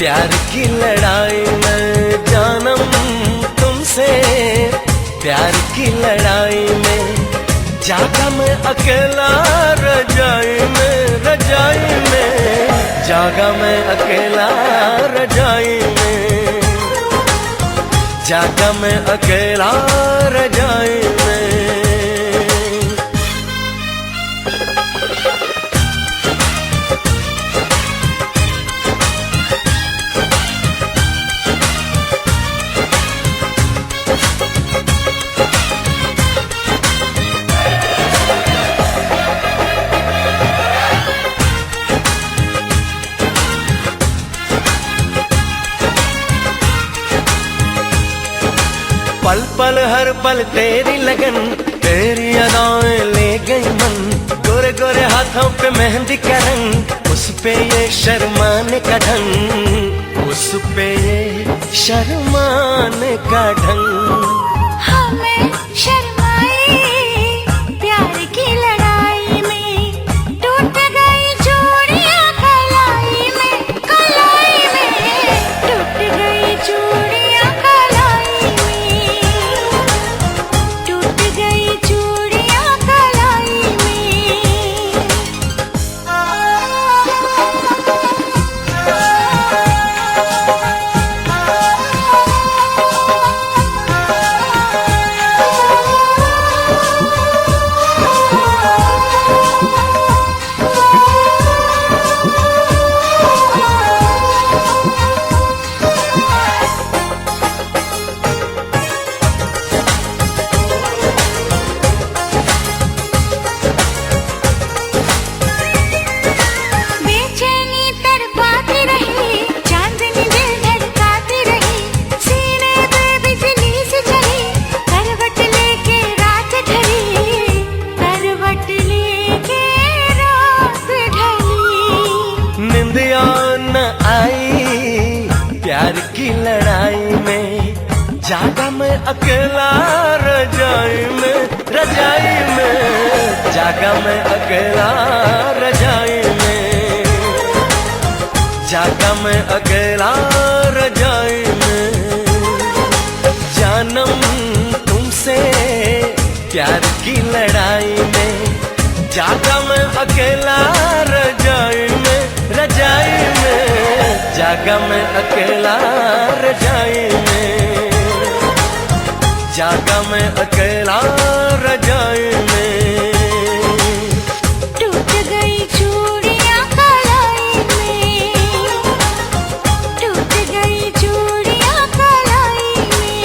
प्यार की लड़ाई में जानम तुमसे, प्यार की लड़ाई में जागा मैं अकेला रजाई में, रजाई में जागा मैं अकेला रजाई में, जागा मैं अकेला रजाई में। पल पल हर पल तेरी लगन, तेरी अदाएं ले गई मन, गोरे गोरे हाथों पे मेहंदी का रंग, उस पे ये शर्माने का ढंग, उस पे ये शर्माने का ढंग। हमें शर्माए प्यार की लड़ाई में, टूट गई चूड़ियां कलाई में, कलाई में टूट गई चूड़ियां कलाई में, टूट गई चूड़ियां कलाई में। बेचैनी तड़पाती रही, चांदनी दिल धड़काती रही, सीने पे बिजली सी चली, करवट लेके रात ढली, करवट लेके रात ढली। निंदिया न आई प्यार की लड़ाई में, जागा मैं अकेला रजाई में, रजाई में जागा मैं अकेला रजाई में, जागा मैं अकेला रजाई में। जानम तुमसे प्यार की लड़ाई में, जागा मैं अकेला रजाई में, रजाई में जागा मैं अकेला रजाई में, जागा मैं अकेला रजाई में। टूट गई चूड़ियां कलाई में, टूट गई चूड़ियां कलाई में।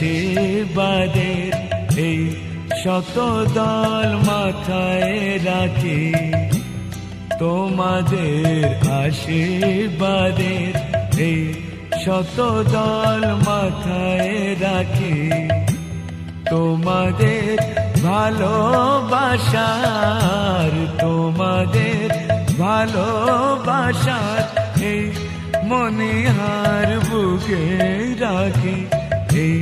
আশীর্বাদের এই শত দল মাথায় রাখি, তোমাদের আশীর্বাদের এই শত দল মাথায় রাখি, তোমাদের ভালোবাসার, তোমাদের ভালোবাসার এই মনিহার বুকে রাখি, এই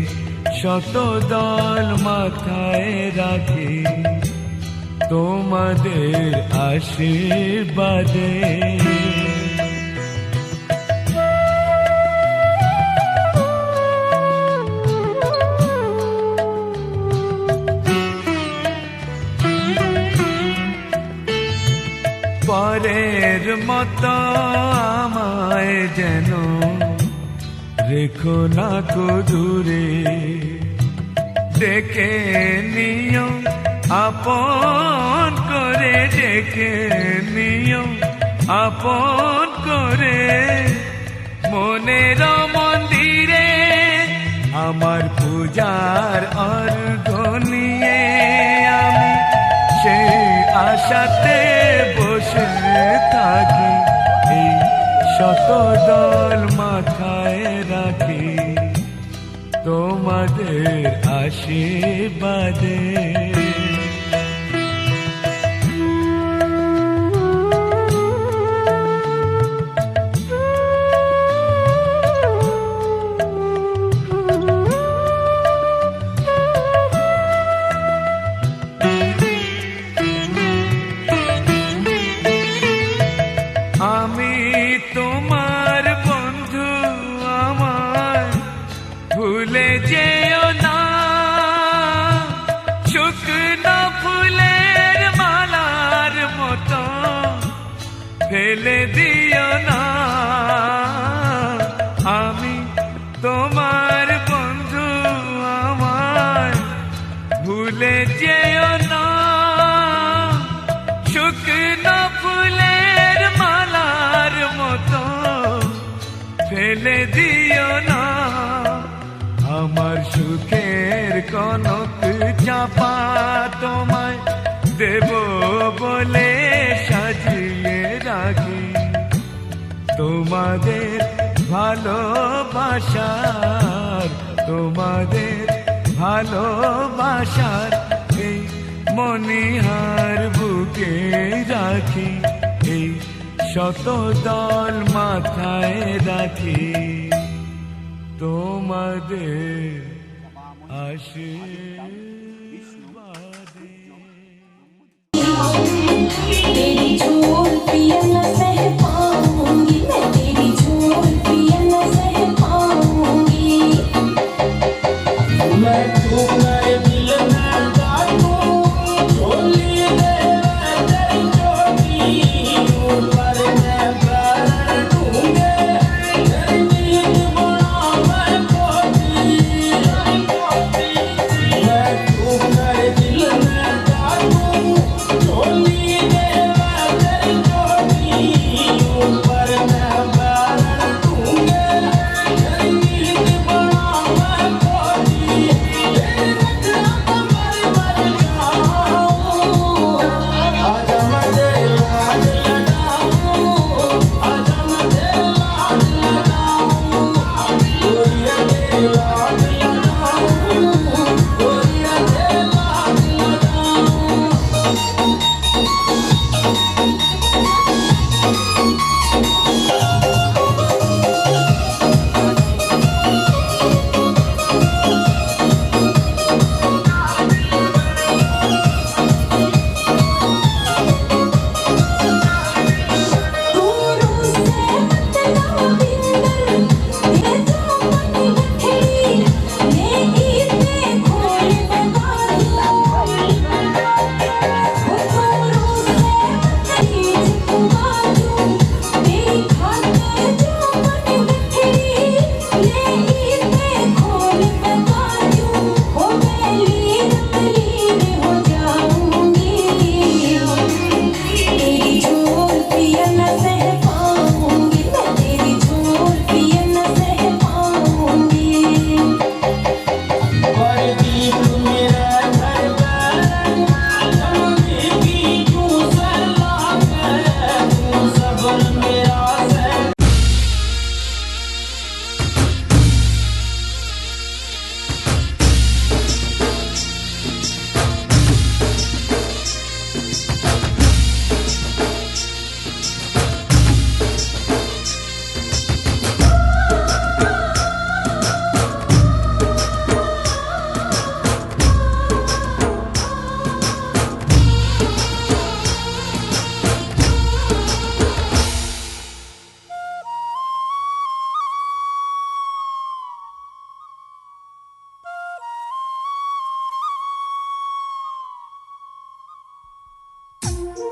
শত দল মাথায় রাখি, তোমাদের আশীর্বাদে। পরের মতো আমায় যেন রেখো না কো দূরে, ডেকে নিও আপন করে, ডেকে নিও আপন করে, মনের মন্দিরে আমার পূজার অর্ঘ নিয়ে আমি সেই আশাতে বসে থাকি, এই শত দল মাথায় রাখি, তোমাদের আশীর্বাদে। আমি তোমার বন্ধু, আমার ভুলে যেও না, শুকনো ফুলের মালার মতো ফেলে দিও না। আমি তোমার বন্ধু, আমার ভুলে যেও না, শুকনো ফুলের মালার মতো ফেলে দিও না। আমার সুখের কনক চাপা তোমায় দেব বলে সাজিয়ে রাখি, তোমাদের ভালোবাসার, তোমাদের ভালোবাসার এই মনিহার বুকে রাখি, এই শত দল মাথায় রাখি, তোমাদের আশীর্বাদে। तेरी झोल पिया न सह पाऊंगी, मैं तेरी झोल पिया न सह पाऊंगी। मैं तुम्हारे दिल में डालूं, झोली दे मैं तेरी चोटी, ऊपर मैं प्राण दूंगे, तेरी नींद बना मैं खोती। मैं तुम्हारे दिल में डालूं, झोली दे मैं तेरी चोटी, ऊपर मैं प्राण दूंगे, तेरी नींद बना मैं खोती। आजा मैं तेरे लाड लगाऊं, आजा मैं तेरे लाड लगाऊं, गोरिया तेरे लाड लगाऊं, गोरिया तेरे लाड लगाऊं।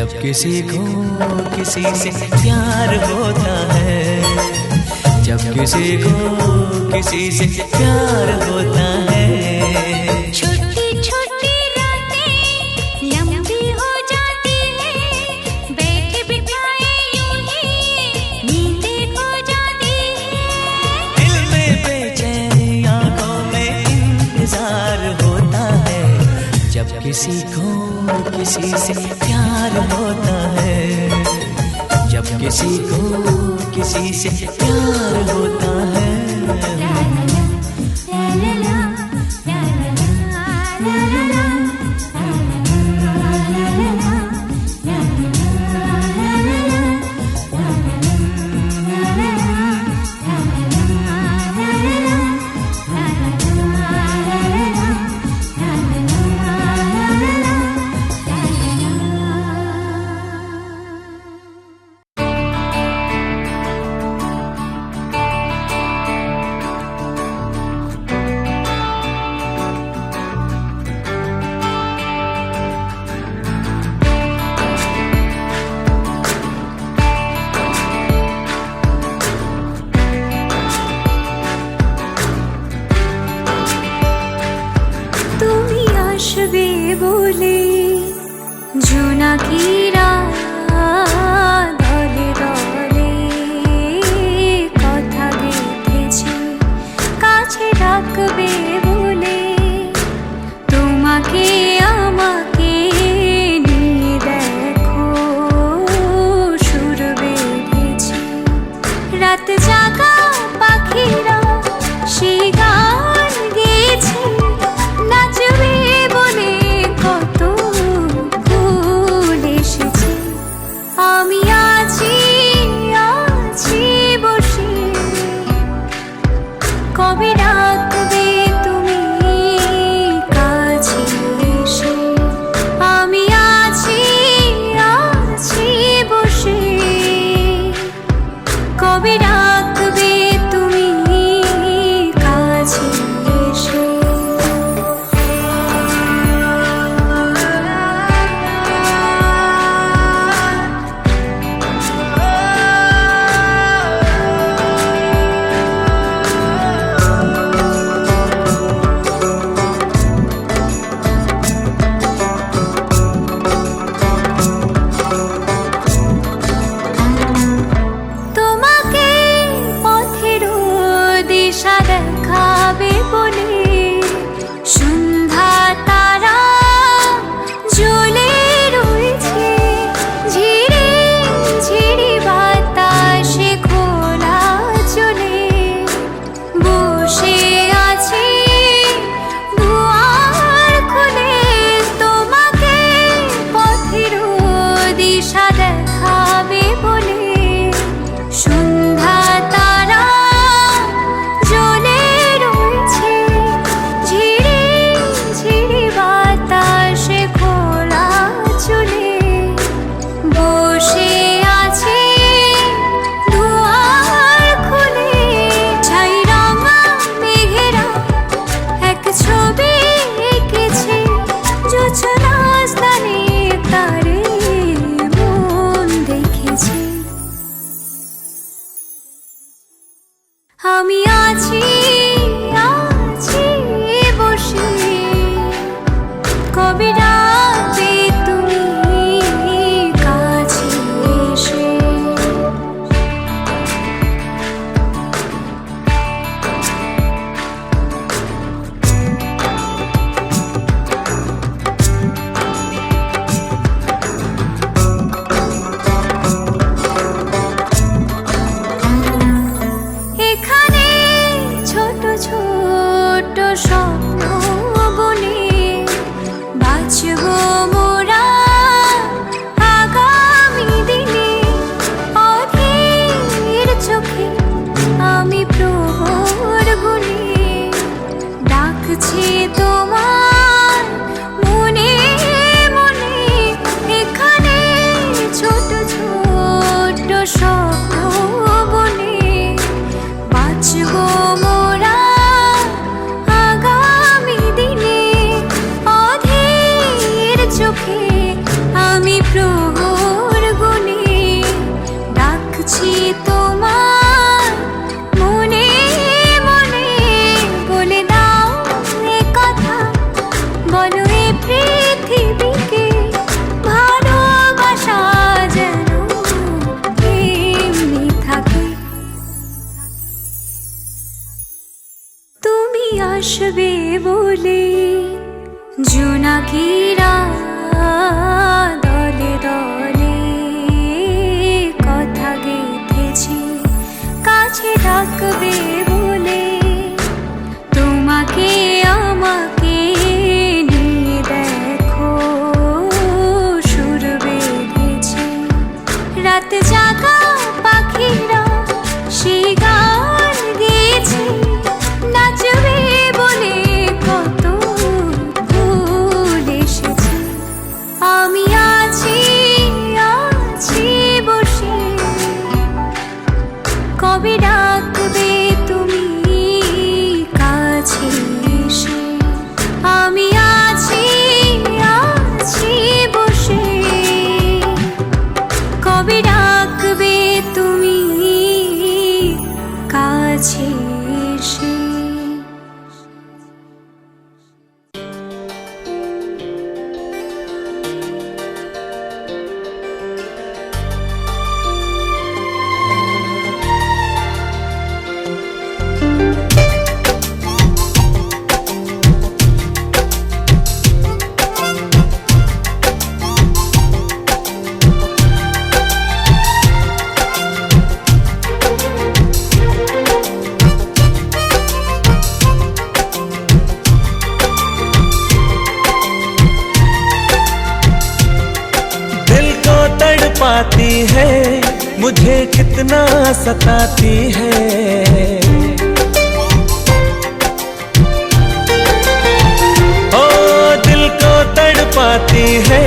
जब किसी को किसी से प्यार होता है, जब किसी को किसी से प्यार होता है। छोटी छोटी रातें लंबी हो जाती है, बैठे बिठाए यूं ही नींदें खो जाती है। दिल में बेचैनी आंखों में इंतजार होता है, जब किसी को किसी से प्यार होता है, जब किसी को किसी से प्यार होता है। জোনাকিরা দলে দলে কথা গেঁথেছে কাছে রাখবে বলে, তোমাকে আমাকে নিয়ে দেখো সুর বেঁধেছে। রাত জাগা পাখিরা সেই গান গেয়েছে, নাচবে বলে কত আমি আছি আছি বসে, কবে রাখবে তুমি কাছে এসে। আমি আছি আছি বসে, কবে রাখবে তুমি কাছে এসে। জোনাকিরা দলে দলে কথা গেঁথেছে কাছে ডাকবে বলে, তোমাকে আমাকে নিয়ে দেখো সুর বেঁধেছে। রাত জাগা পাখিরা সেই গান গেয়েছে, নাচবে বলে কত ফুল এসেছে। আমি আছি আছি বসে, কবে ডাকবে তুমি কাছে এসে। আমি আছি আছি বসে, কবে ডাকবে তুমি কাছে এসে। पाती है मुझे कितना सताती है, ओ दिल को तड़पाती है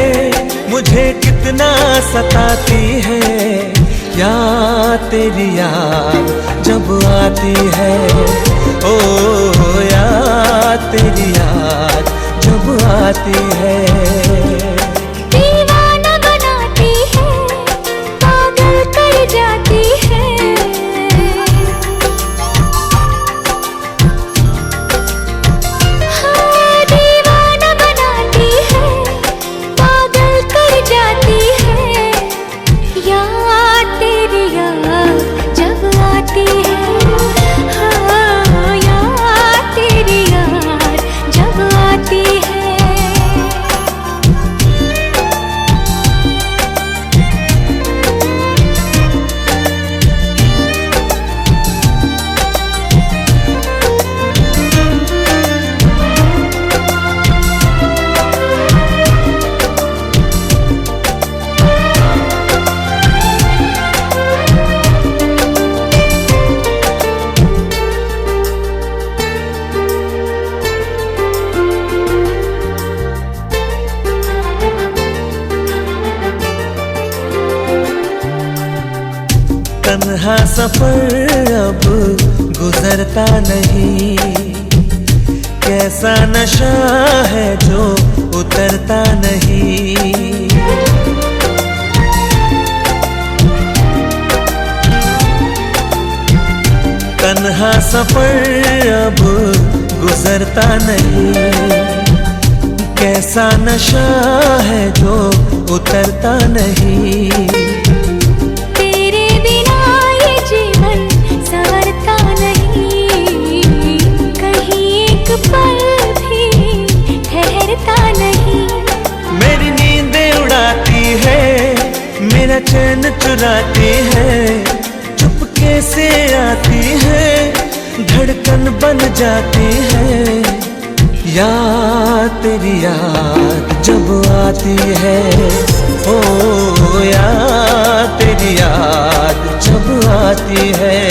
मुझे कितना सताती है। याद तेरी याद जब आती है, ओ याद तेरी याद जब आती है। जाती है हाँ, दीवाना बनाती है, पागल कर जाती है। याद तेरी याद जब आती है, हाँ याद तेरी याद जब आती है। तन्हा सफर अब गुजरता नहीं, कैसा नशा है जो उतरता नहीं। तन्हा सफर अब गुजरता नहीं, कैसा नशा है जो उतरता नहीं। पल भी ठहरता नहीं, मेरी नींदें उड़ाती है, मेरा चैन चुराती है, चुपके से आती है, धड़कन बन जाती है। याद तेरी याद जब आती है, ओ याद तेरी याद जब आती है।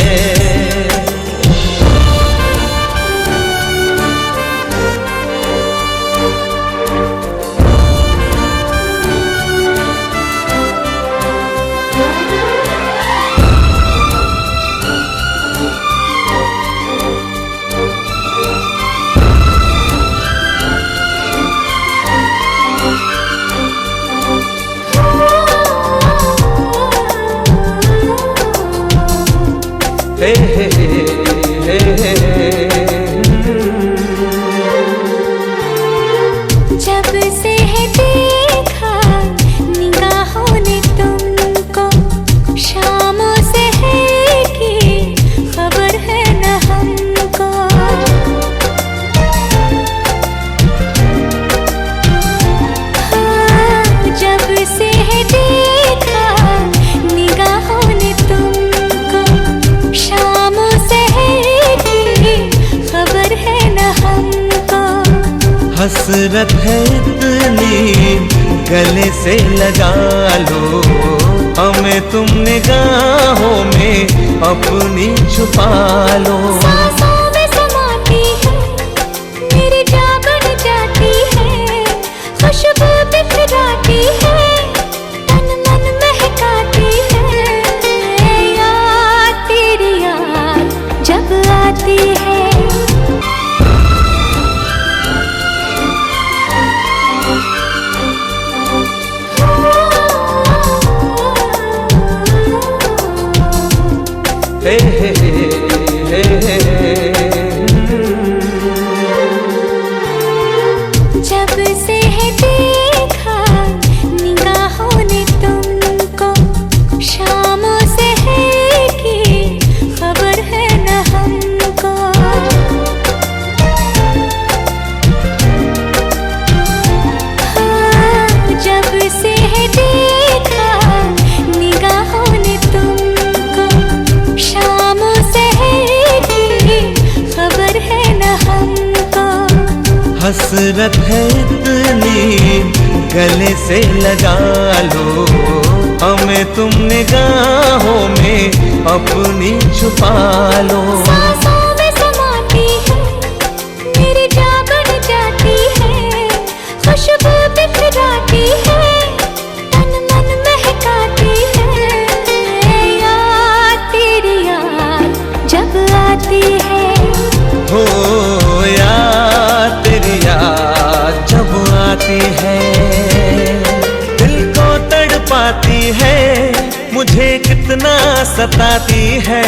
जब से है देखा निगाहों ने तुमको, शामों से है कि खबर है न हमको। से लगा लो, हमें तुम निगाहों में अपनी छुपा लो। सांसों में समाती है, मेरी जान बन जाती है, खुशबू बिखराती है, तन मन महकाती है, याद तेरी याद जब आती है। हे हे हे हे जब से है देखा निगाहों ने तुमको, शामों से है कि खबर है न हमको। हाँ, जब से है देखा निगाहों ने तुमको, शामों से है कि खबर है न हमको। हसरत है इतनी गले से लगा लो, हमें तुम निगाहों में अपनी छुपा लो। सांसों में समाती है, मेरी जान बन जाती है, खुशबू बिखराती है, तन मन महकाती है, याद तेरी याद जब आती है। हो याद तेरी याद जब आती है, दिल को तड़पाती है, मुझे कितना सताती है,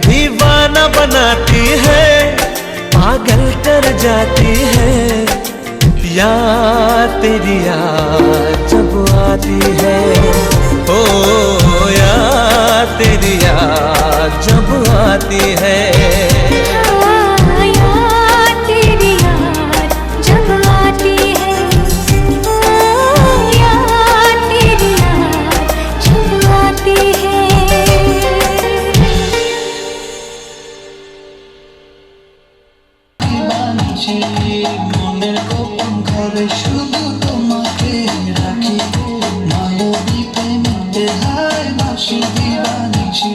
दीवाना बनाती है, पागल कर जाती है, याद तेरी याद जब आती है। ओ याद तेरी याद जब आती है। हाँ, याद तेरी याद जब आती है, याद तेरी याद जब आती है। বানিয়েছি মনের গোপন ঘরে শুধু তোমাকে রাখি, মায়াবী প্রেমেতে হায় বাসি দিবানিছি,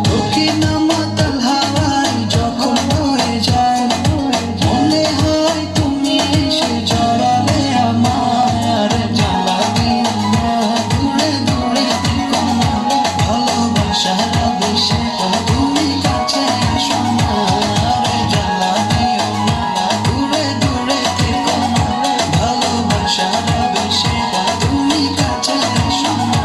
দক্ষিণ মাতাল হাওয়ায় যখন বয়ে যায়, মনে হয় তুমি এসে জড়ালে আমায়, আর জ্বালা দিও না, দূরে দূরে থেকো না, ভালোবাসার আবেশে তুমি কাছে এসো না, আর জ্বালা দিও না, দূরে দূরে থেকো না, ভালোবাসার আবেশে তুমি কাছে এসো না।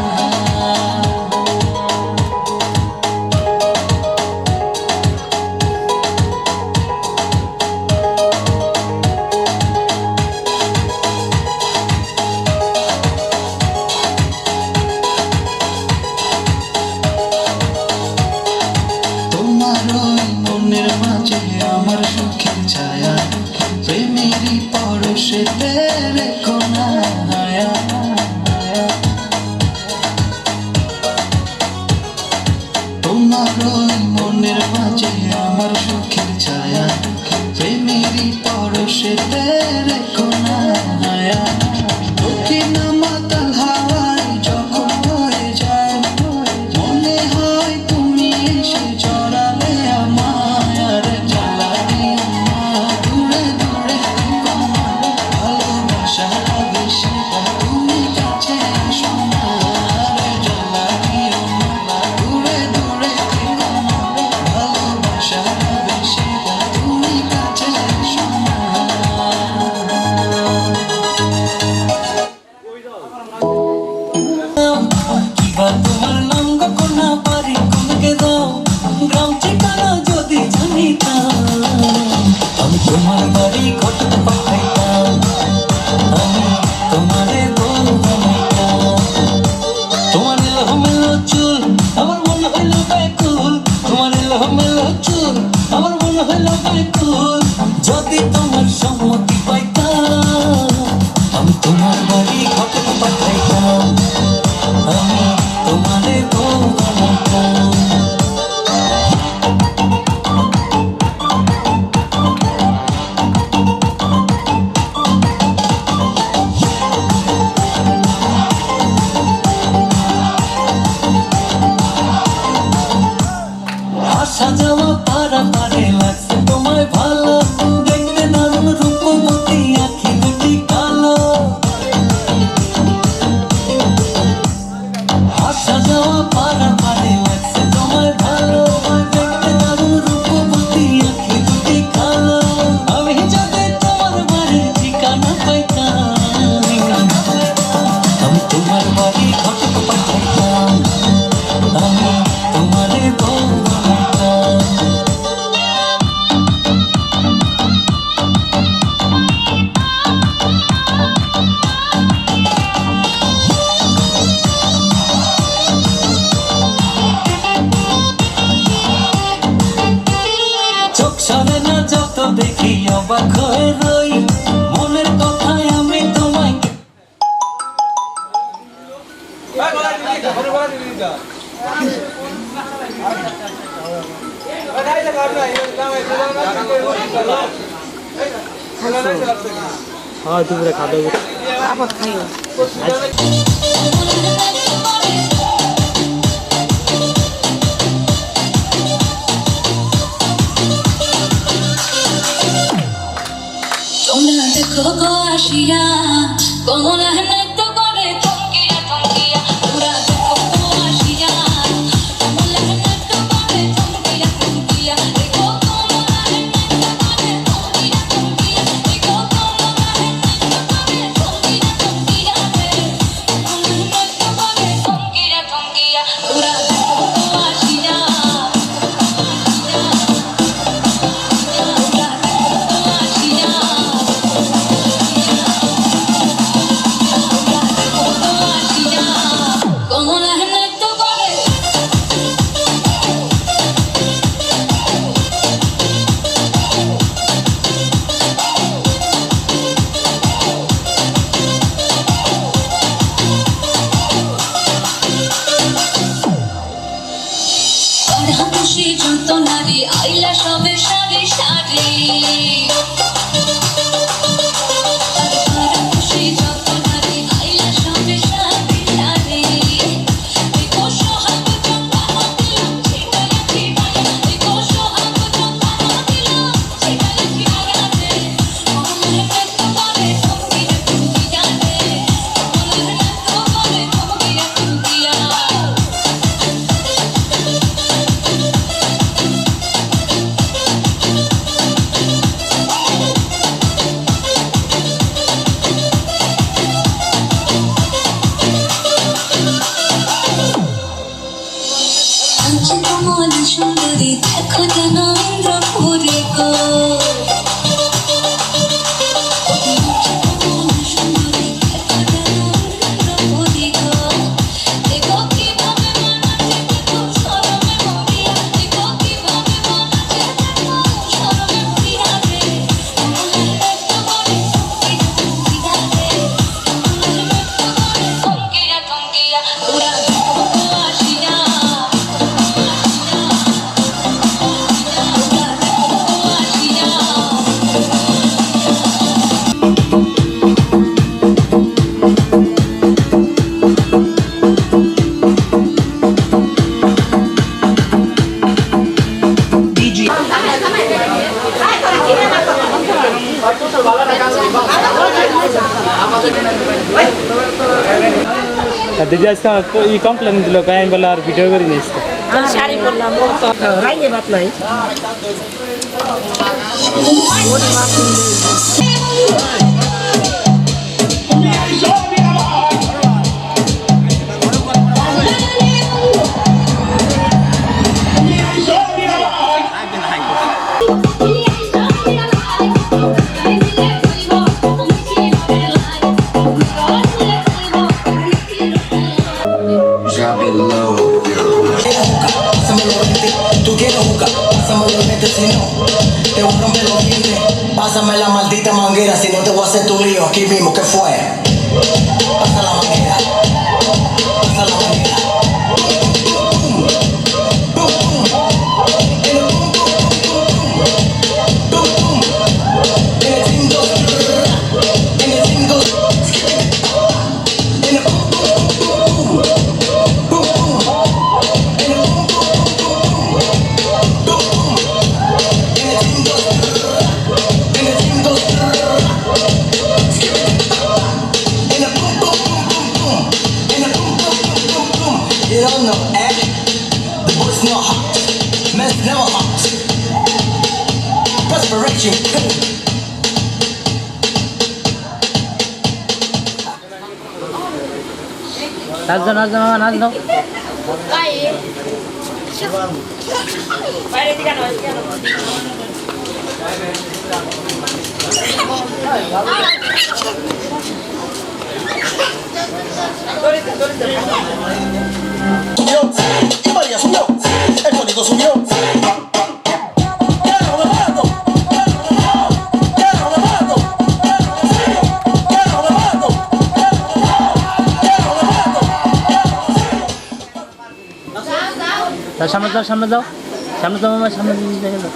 তোমার ওই মনের মাঝে আমার সুখের ছায়া, প্রেমেরই পরশেতে রেখো না হায়া। তোমার ওই মনের মাঝে আমার সুখের ছায়া, প্রেমেরই পরশেতে রেখো না হায়া। দক্ষিণ মাতাল হাওয়ায় যখন বয়ে যায়, মনে হয় তুমি এসে জড়ালে আমায়, আর জ্বালা দিও না, দূরে দূরে থেকো না, ভালোবাসার আবেশে তুমি কাছে এসো না, আর জ্বালা দিও না, দূরে দূরে থেকো না, ভালোবাসার আবেশে তুমি কাছে এসো না। কিবা তোমার নাম গো না পারি কোনকে দাও, গ্রাম ঠিকানা যদি জানিতাম, আমি তোমার বাড়ি ঘটক পাঠাইতাম, আমি তোমারে বউ বানাইতাম। তোমার এলোমেলো চুল আমার মনে হইল ব্যাকুল, তোমার এলোমেলো চুল আমার মনে হইল ব্যাকুল, যদি তোমার সম্মতি পাইতাম, আমি তোমার বাড়ি ঘটক পাঠাইতাম, আমি তোমারে বউ বানাইতাম। সাজাওয়া পারা পারে লাগছে তোমায় ভালো দেখতে দারুণ রূপবতী আঁখি দুটি কালো হাত সাজাওয়া পারা পারে লাগছে তোমায় ভালো দেখতে দারুণ রূপবতী আঁখি দুটি কালো আমি যদি তোমার বাড়ির ঠিকানা পাইতাম আমি তোমার বাড়ি ঘটক পাঠাইতাম আমি তোমারে বউ বানাইতাম চোখ সরে না যত দেখি অবাক হয়ে রই মনের কথায় আমি তোমায় তোমরা দেখো গো আসিয়া কমলা নৃত্য করে থমকিয়া থমকিয়া তোমরা দেখো গো আসিয়া কমলা নৃত্য করে থমকিয়া থমকিয়া দেখো কমলা নৃত্য করে থমকিয়া থমকিয়া দেখো কমলা নৃত্য করে থমকিয়া থমকিয়া কমলা নৃত্য করে থমকিয়া থমকিয়া তোমরা দেখো গো আসিয়া খুশি যত নারী আইলা সবে সারি সারি খুশি যত নারী আইলা সবে সারি সারি দেখো সোহাগ চন্দ্রা দিলাম ছিটায়া ছিটায়া দেখো সোহাগ চন্দ্রা দিলাম ছিটায়া ছিটায়া রে মনের ব্যক্ত করে থমকিয়া থমকিয়া রে মনের ব্যক্ত করে থমকিয়া থমকিয়া কমল সুন্দরী দেখো যেন ইন্দ্রপুরী গো কমল সুন্দরী দেখো যেন ইন্দ্রপুরী গো দেখো কিভাবে মানাচ্ছে দেখো শরমে মরিয়া দেখো কিভাবে মানাচ্ছে দেখো শরমে মরিয়া রে কমলের ব্যক্ত করে থমকিয়া থমকিয়া রে কমলের ব্যক্ত করে থমকিয়া থমকিয়া তোরা দেখো গো আসিয়া দিদি আজকে ই কমপ্লেন দিল গায়ে বলে আর ভিডিও করে নিস শাড়ি পরলাম রাইনে ভাত নাই Tú quieres jugar, pásamelo nete si no te voy a romper los dientes. Pásame la maldita manguera, si no te voy a hacer tu lío aquí mismo, ¿qué fue? Pasa la manguera, pasa la manguera. You don't know, eh? The boys know hot. Men's never hot. Perspiration. নাচ দাও নাচ দাও মামা নাচ দাও Subió. Y María subió. El tonito subió. সামনে দাও সামনে দাও সামনে দাও মামা সামনে দিয়ে দাও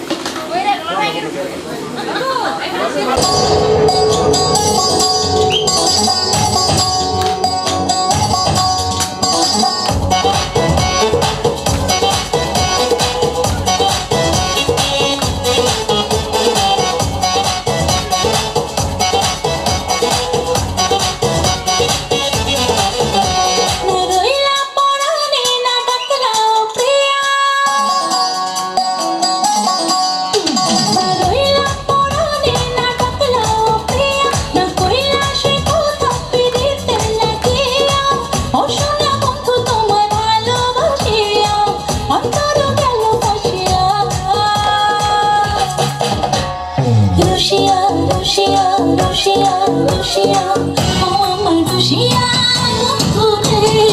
রইলা পরাণে না ডাকলাও প্রিয়া রইলা পরাণে না ডাকলাও প্রিয়া না কইলা সে কথা পিরিতে লাগিয়া ও সোনা বন্ধু তোমায় ভালোবাসিয়া অন্তর গেল ফাঁসিয়া রুশিয়া রুশিয়া রুশিয়া রুশিয়া ও আমার রুশিয়া বন্ধুরে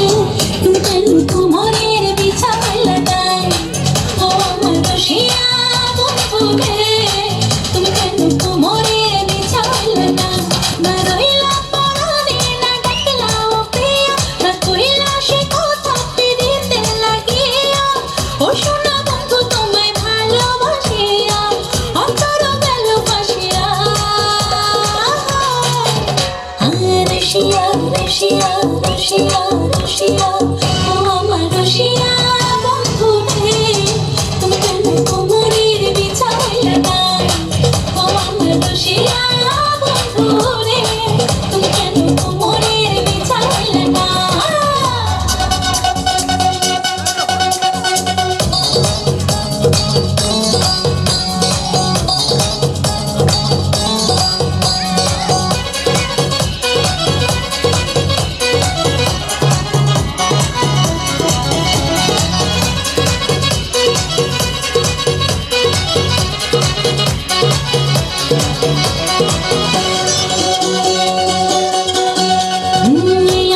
তুমি কেন তোমারের বিছাইলা নাই ও আমার রুশিয়া বন্ধুরে তুমি কেন তোমারের বিছাইলা নাই না রইলা পরাণে না ডাকলাও প্রিয়া না কইলা সে কথা পিরিতে লাগিয়া ও সোনা বন্ধু তোমায় ভালোবাসিয়া অন্তর গেল ফাঁসিয়া রুশিয়া রুশিয়া রুশিয়া রুশিয়া ও আমার রুশিয়া বন্ধুরে তুমি কেন কোমরের বিছাইলা নাই ও আমার রুশিয়া বন্ধুরে তুমি কেন কোমরের বিছাইলা নাই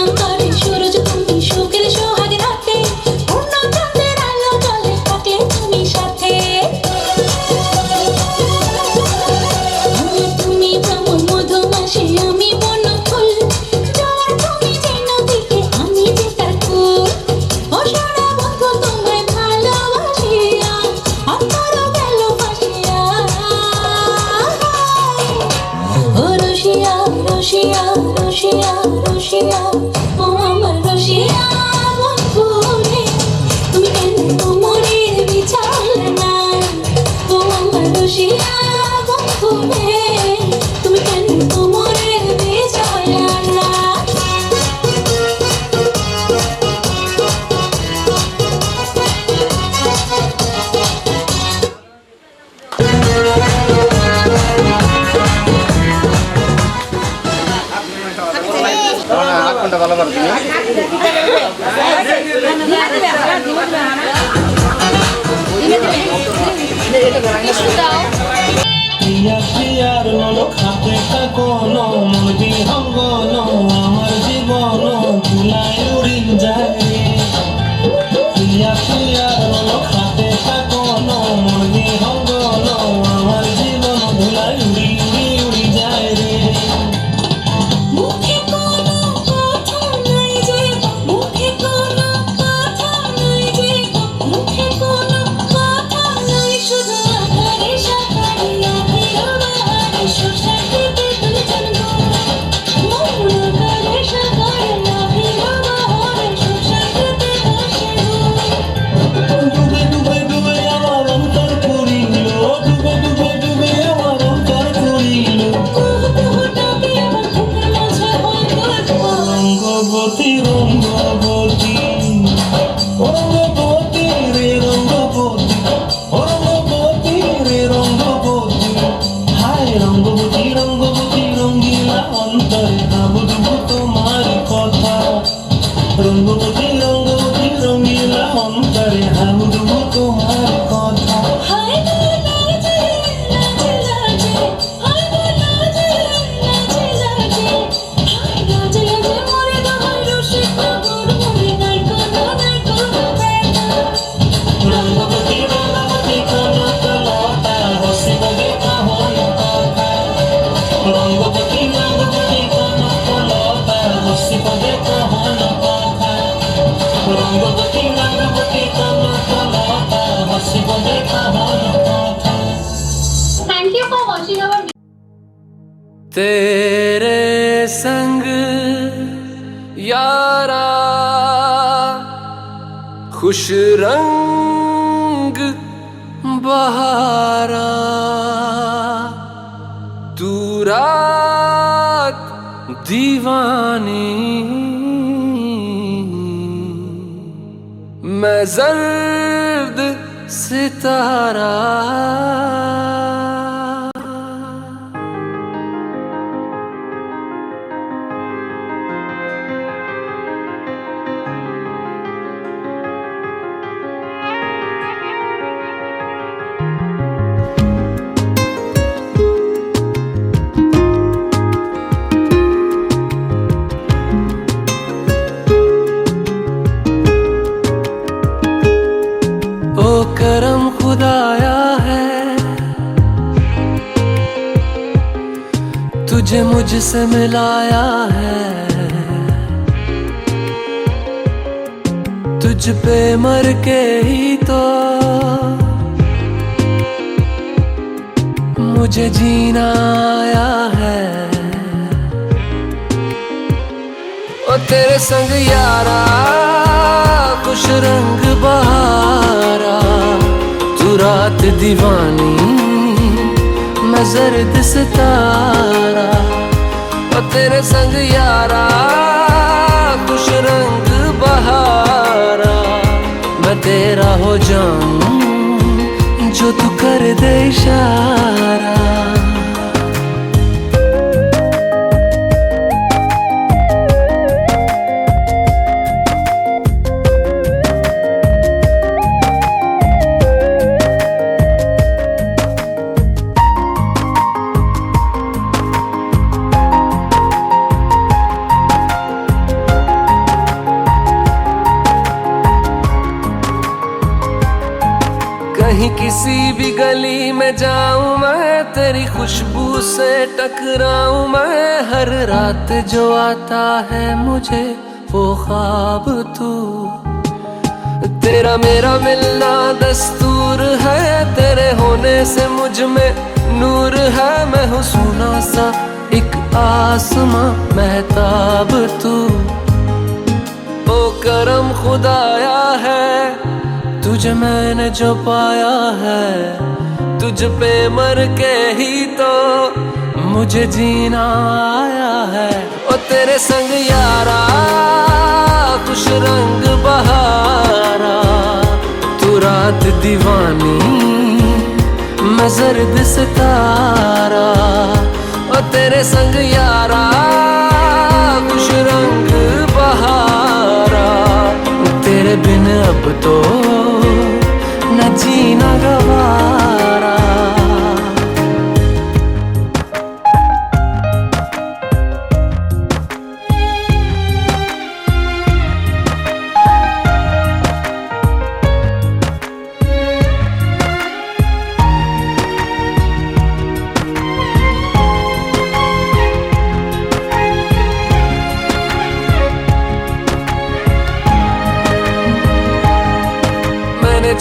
অন্তরে সূরজ তুমি সুখের সোহাগ রাতে পূর্ণ চন্দ্রের আলো জলে থাকলে তুমি সাথে তুমি ভ্রমণ মধুমাসে আমি বনফুল জোয়ার তুমি যে নদীতে আমি যে তার কুল ও সোনা বন্ধু তোমায় ভালোবাসিয়া অন্তর গেল ফাঁসিয়া ও রুশিয়া রুশিয়া রুশিয়া রুশিয়া ও আমার রুশিয়া বন্ধুরে তুমি কেন কোমরের বিছাইলা নাই ও আমার রুশিয়া বন্ধুরে তুমি কেন কোমরের বিছাইলা নাই প্রিয়া প্রিয়ার লোক হাতে কাকনো মজি হঙ্গনো আমার জীবন ভুলাই উড়ি যায় রে প্রিয়া প্রিয়ার লোক হাতে কাকনো মজি হঙ্গনো আমার জীবন ভুলাই উড়ি উড়ি উড়ি যায় রে মুখে কোনো কথা নাই যে মুখে কোনো কথা নাই যে মুখে কোনো কথা নাই শুধু আকারে সাকারে আকারে শোষাতে তুই জানো মন আকারে সাকারে আকারে শোষাতে বসে অন্তরে হাউদুম তোমার কথা হায় লাজে লাজে লাজে হায় লাজে লাজে লাজে হায় লাজে লাজে মরে দহাই রসে গড় মরে নাই কোনো ব্যথা রঙ্গবতী রঙ্গবতী কনক লতা হসিব দেখা হয় কথা রঙ্গবতী রঙ্গবতী কনক লতা হসিব দেখা হয় কথা রঙ্গবতী রঙ্গবতী কনক লতা হসিব দেখা হয় কথা Thank you for watching our video. तेरे संग यारा खुश रंग बहारा तू रात दीवानी मैं जर्द सितारा ओ करम खुदाया है तुझे मुझसे मिलाया है तुझ पे मर के ही तो मुझे जीना आया है ओ तेरे संग यारा खुश रंग बहारा तू रात दीवानी मैं जर्द सितारा ओ तेरे संग यारा खुश रंग बहारा मैं तेरा हो जाऊं जो तू कर दे इशारा कहीं किसी भी गली में जाऊं मैं तेरी खुशबू से टकराऊं मैं हर रात जो आता है मुझे वो ख्वाब तू तेरा मेरा मिलना दस्तूर है तेरे होने से मुझ में नूर है मैं हूँ सोना सा एक आसमां महताब तू ओ करम खुदाया है तुझे मैंने जो पाया है तुझ पे मर के ही तो मुझे जीना आया है ओ तेरे संग यारा खुश रंग बहारा तू रात दीवानी मैं जर्द सितारा ओ तेरे संग यारा खुश रंग बहारा तेरे बिन अब तो न जीना गवारा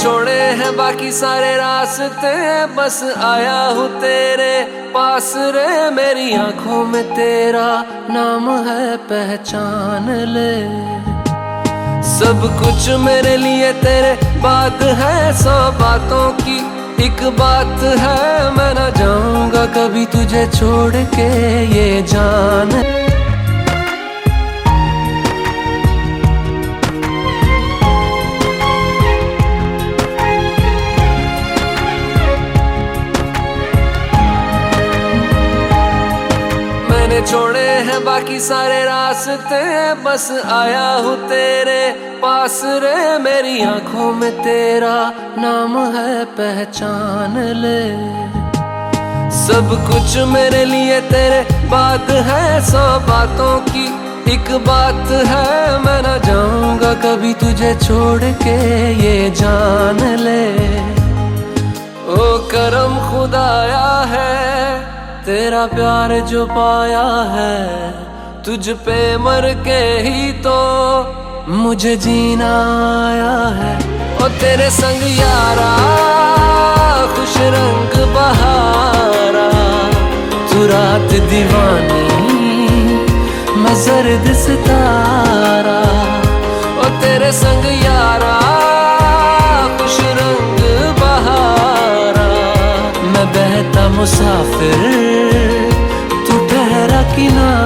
छोड़े हैं बाकी सारे रास्ते बस आया हूँ तेरे पास रे मेरी आंखों में तेरा नाम है पहचान ले सब कुछ मेरे लिए तेरे बात है 100 बातों की एक बात है मैं ना जाऊंगा कभी तुझे छोड़ के ये जान छोड़े हैं बाकी सारे रास्ते बस आया हूँ तेरे पास रे। मेरी आंखों में तेरा नाम है पहचान ले। सब कुछ मेरे लिए तेरे बात है, 100 बातों की एक बात है। मैं ना जाऊंगा कभी तुझे छोड़ के, ये जान ले। ओ करम खुदाया है तेरा प्यार जो पाया है, तुझ पे मर के ही तो मुझे जीना आया है। ओ तेरे संग यारा खुश रंग बहारा, तू रात दीवानी मैं जर्द सितारा। ओ तेरे संग यारा खुश रंग बहारा, मैं बहता मुसाफिर तू ठहरा किनारा।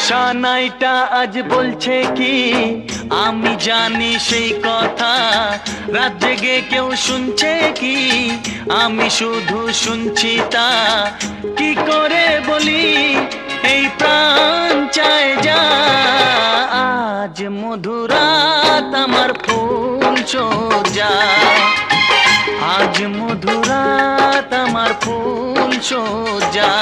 সানাইটা আজ বলছে কি আমি জানি সেই কথা, রাত জেগে কেউ শুনছে কি আমি শুধু শুনছি তা। কি করে বলি এই প্রাণ চায় যা, আজ মধুরাত আমার ফুল সোজা। আজ মধুরাত আমার ফুল সোজা।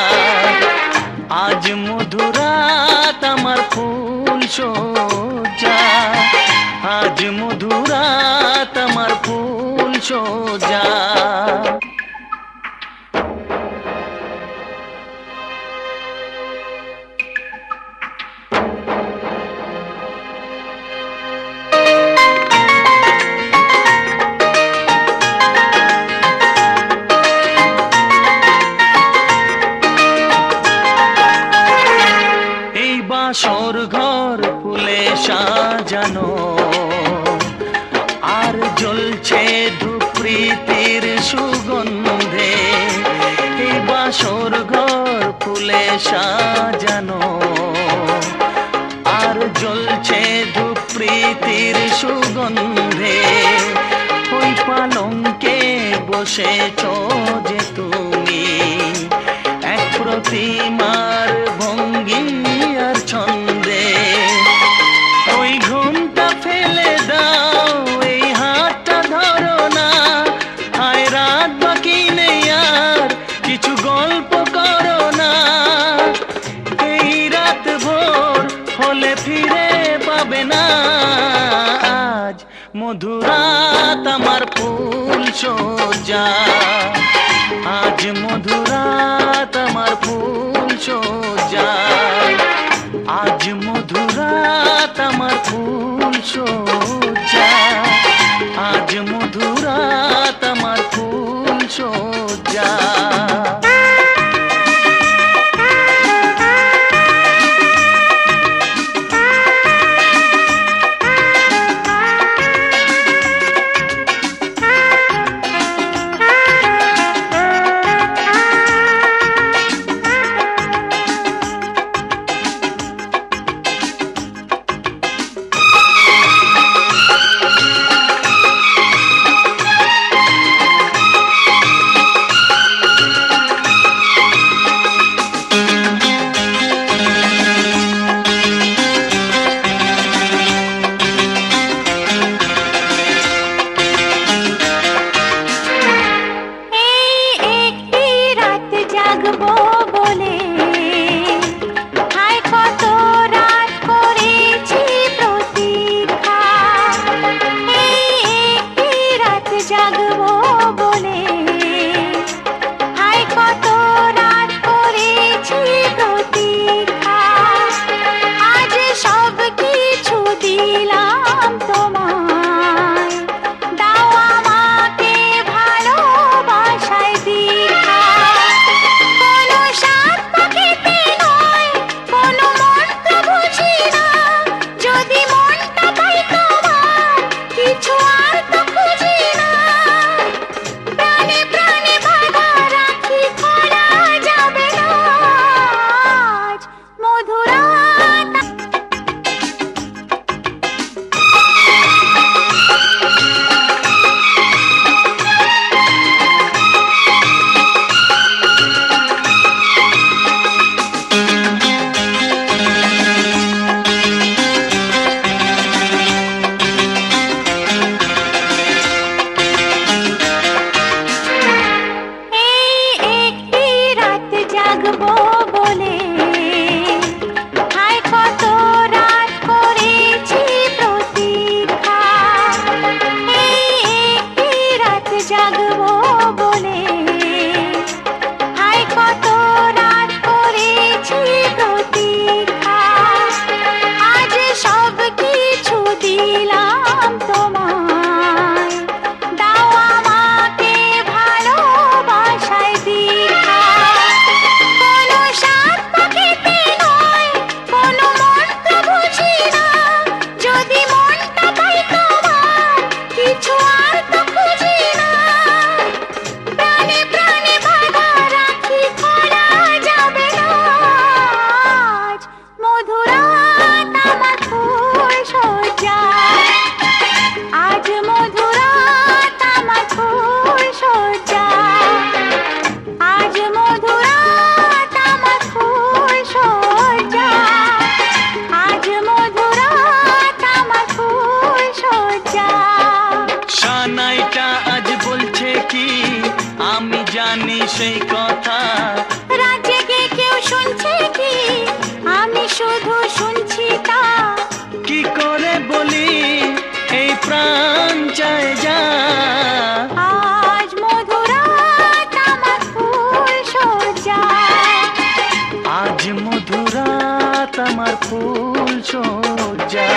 আজ মধুরাত আমার ফুল সোজা। আজ মধুরাত আমার ফুল সোজা। বাসর ঘর ফুলে সাজানো, আর জ্বলছে ধূপ প্রীতির সুগন্ধে। এই বাসর ঘর ফুলে সাজানো, আর জ্বলছে ধূপ প্রীতির সুগন্ধে। ওই পালঙ্কে বসেছ যে তুমি, এক প্রতিমার ভঙ্গি আর ছন্দে। ওই ঘুমটা ফেলে দাও, এই হাতটা ধরো না। হায় রাত বাকি নেই আর কিছু গল্প করো না। এই রাত ভোর হলে ফিরে পাবে না। আজ মধুরাত আমার ফুল সোজা। আজ মধুরাত আমার ফুল সোজা। আজ মধুরাত আমার ফুল সোজা। আজ মধুরাত আমার ফুল সোজা। সেই কথা। রাত জেগে কেউ শুনছে কি, আমি শুধু শুনছি তা। কি করে বলি এই প্রাণ চায় যা। আজ মধুরাত আমার ফুল সজ্জা, আজ মধুরাত আমার ফুল সজ্জা।